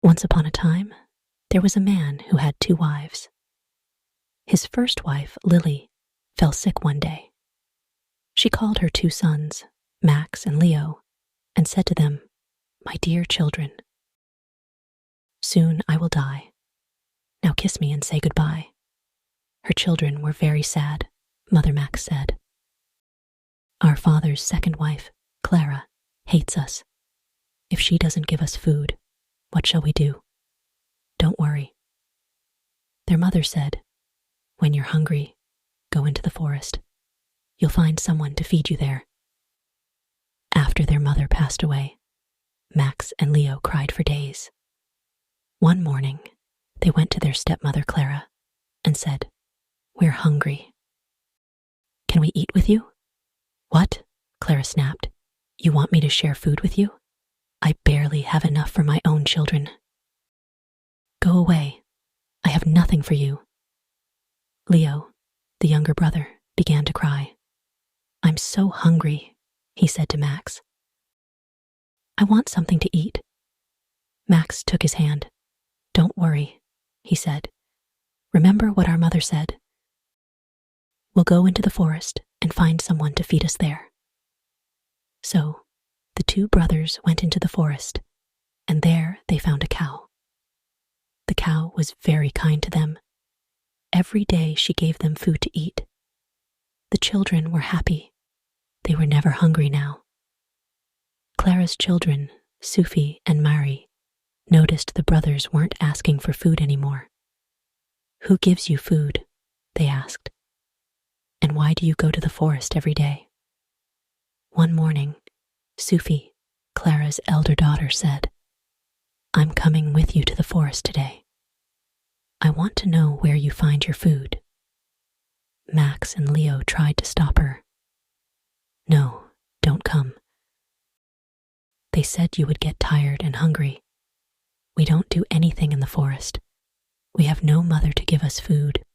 Once upon a time, there was a man who had 2 wives. His first wife, Lily, fell sick one day. She called her 2 sons, Max and Leo, and said to them, "My dear children, soon I will die. Now kiss me and say goodbye." Her children were very sad. Mother Max said, "Our father's second wife, Clara, hates us. If she doesn't give us food, what shall we do? Don't worry." Their mother said, "When you're hungry, go into the forest. You'll find someone to feed you there." After their mother passed away, Max and Leo cried for days. One morning, they went to their stepmother Clara and said, "We're hungry. Can we eat with you?" "What?" Clara snapped. "You want me to share food with you? I barely have enough for my own children. Go away. I have nothing for you." Leo, the younger brother, began to cry. "I'm so hungry," he said to Max. "I want something to eat." Max took his hand. "Don't worry," he said. "Remember what our mother said. We'll go into the forest and find someone to feed us there." So, the 2 brothers went into the forest, and there they found a cow. The cow was very kind to them. Every day she gave them food to eat. The children were happy. They were never hungry now. Clara's children, Sophie and Marie, noticed the brothers weren't asking for food anymore. "Who gives you food?" they asked. "And why do you go to the forest every day?" One morning, Sophie, Clara's elder daughter, said, "I'm coming with you to the forest today. I want to know where you find your food." Max and Leo tried to stop her. "No, don't come. They said you would get tired and hungry. We don't do anything in the forest. We have no mother to give us food.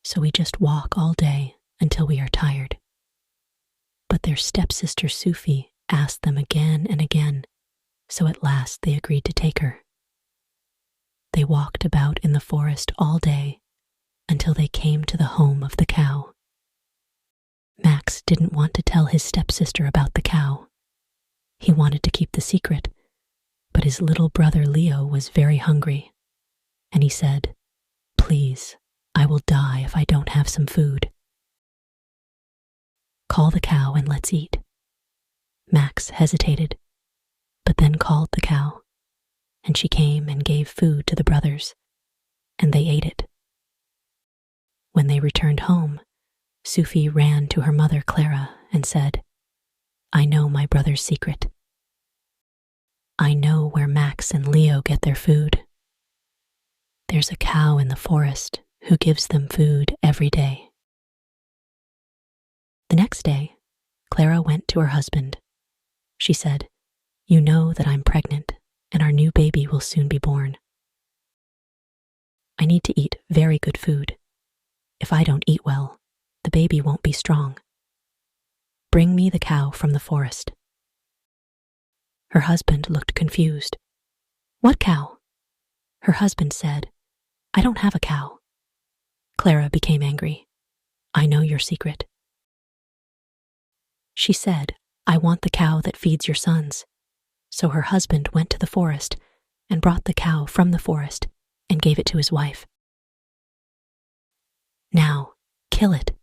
So we just walk all day until we are tired." But their stepsister Sophie asked them again and again, so at last they agreed to take her. They walked about in the forest all day until they came to the home of the cow. Max didn't want to tell his stepsister about the cow. He wanted to keep the secret, but his little brother Leo was very hungry, and he said, "Please, I will die if I don't have some food." "Call the cow and let's eat." Max hesitated, but then called the cow, and she came and gave food to the brothers, and they ate it. When they returned home, Sophie ran to her mother Clara and said, "I know my brother's secret. I know where Max and Leo get their food. There's a cow in the forest who gives them food every day." The next day, Clara went to her husband. She said, "You know that I'm pregnant and our new baby will soon be born. I need to eat very good food. If I don't eat well, the baby won't be strong. Bring me the cow from the forest." Her husband looked confused. "What cow?" Her husband said, "I don't have a cow." Clara became angry. "I know your secret." She said, "I want the cow that feeds your sons." So her husband went to the forest and brought the cow from the forest and gave it to his wife. "Now, kill it,"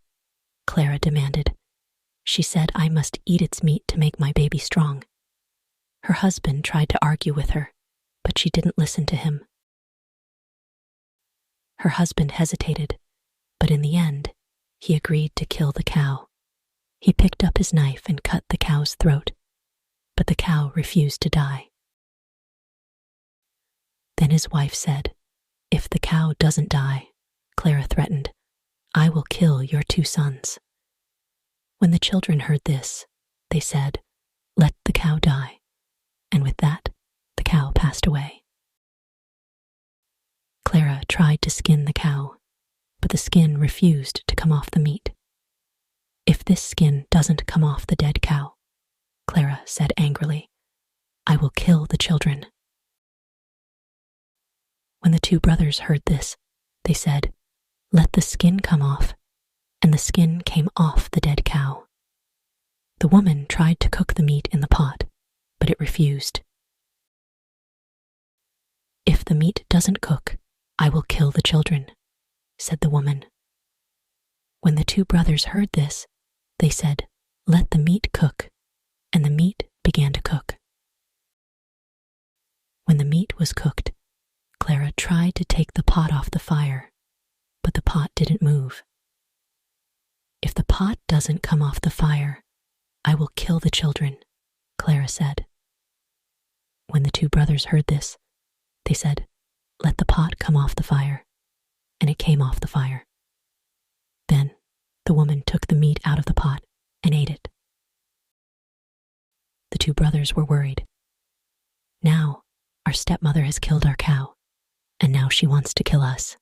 Clara demanded. She said, "I must eat its meat to make my baby strong." Her husband tried to argue with her, but she didn't listen to him. Her husband hesitated, but in the end, he agreed to kill the cow. He picked up his knife and cut the cow's throat, but the cow refused to die. Then his wife said, "If the cow doesn't die," Clara threatened, "I will kill your 2 sons." When the children heard this, they said, "Let the cow die," and with that, the cow passed away. Clara tried to skin the cow, but the skin refused to come off the meat. "If this skin doesn't come off the dead cow," Clara said angrily, "I will kill the children." When the two brothers heard this, they said, "Let the skin come off." And the skin came off the dead cow. The woman tried to cook the meat in the pot, but it refused. "If the meat doesn't cook, I will kill the children," said the woman. When the two brothers heard this, they said, "Let the meat cook." And the meat began to cook. When the meat was cooked, Clara tried to take the pot off the fire, but the pot didn't move. "If the pot doesn't come off the fire, I will kill the children," Clara said. When the two brothers heard this, they said, "Let the pot come off the fire," and it came off the fire. Then the woman took the meat out of the pot and ate it. The two brothers were worried. "Now our stepmother has killed our cow, and now she wants to kill us."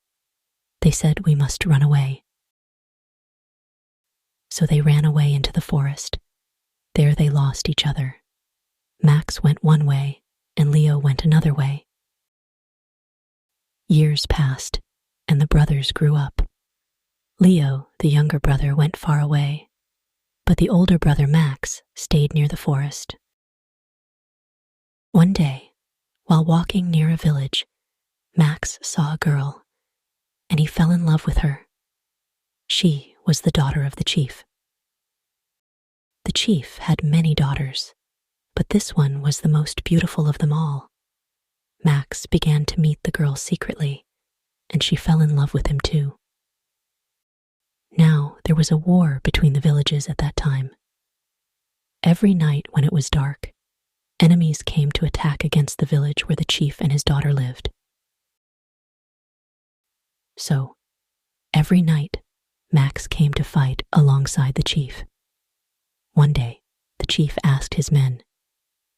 They said, "We must run away." So they ran away into the forest. There they lost each other. Max went one way, and Leo went another way. Years passed, and the brothers grew up. Leo, the younger brother, went far away, but the older brother, Max, stayed near the forest. One day, while walking near a village, Max saw a girl, and he fell in love with her. She was the daughter of the chief. The chief had many daughters, but this one was the most beautiful of them all. Max began to meet the girl secretly, and she fell in love with him too. Now there was a war between the villages at that time. Every night when it was dark, enemies came to attack against the village where the chief and his daughter lived. So, every night, Max came to fight alongside the chief. One day, the chief asked his men,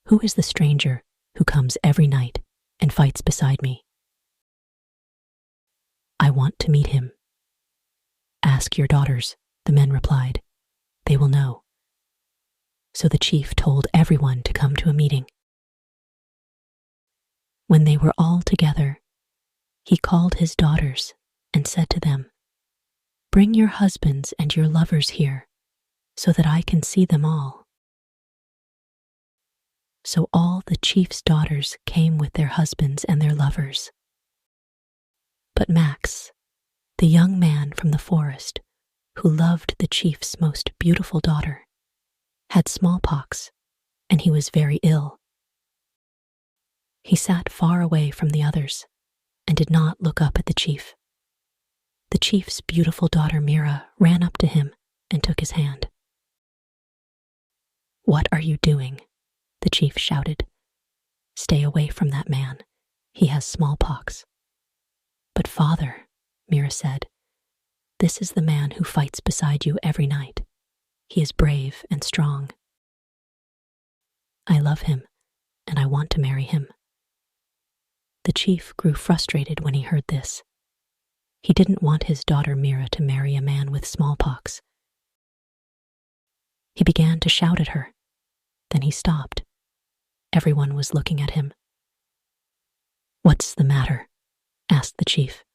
"Who is the stranger who comes every night and fights beside me? I want to meet him." "Ask your daughters," the men replied. "They will know." So the chief told everyone to come to a meeting. When they were all together, he called his daughters and said to them, "Bring your husbands and your lovers here, so that I can see them all." So all the chief's daughters came with their husbands and their lovers. But Max, the young man from the forest, who loved the chief's most beautiful daughter, had smallpox, and he was very ill. He sat far away from the others and did not look up at the chief. The chief's beautiful daughter Mira ran up to him and took his hand. "What are you doing?" the chief shouted. "Stay away from that man. He has smallpox." "But father," Mira said, "this is the man who fights beside you every night. He is brave and strong. I love him, and I want to marry him." The chief grew frustrated when he heard this. He didn't want his daughter Mira to marry a man with smallpox. He began to shout at her. Then he stopped. Everyone was looking at him. "What's the matter?" asked the chief.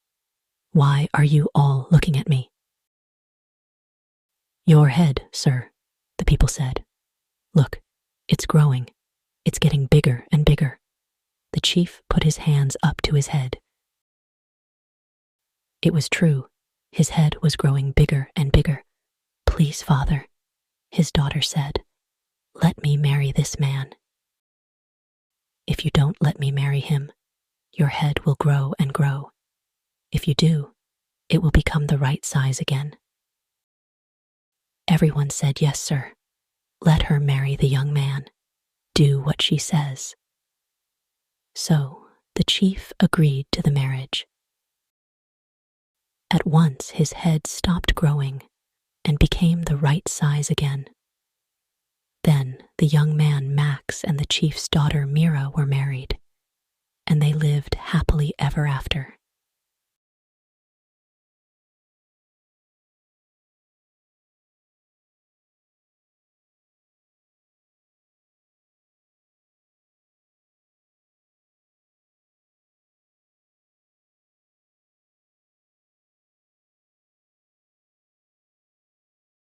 "Why are you all looking at me?" "Your head, sir," the people said. "Look, it's growing. It's getting bigger and bigger." The chief put his hands up to his head. It was true. His head was growing bigger and bigger. "Please, father," his daughter said, "let me marry this man." "If you don't let me marry him, your head will grow and grow. If you do, it will become the right size again." Everyone said, "Yes, sir. Let her marry the young man. Do what she says." So the chief agreed to the marriage. At once his head stopped growing and became the right size again. Then the young man Max and the chief's daughter Mira were married, and they lived happily ever after.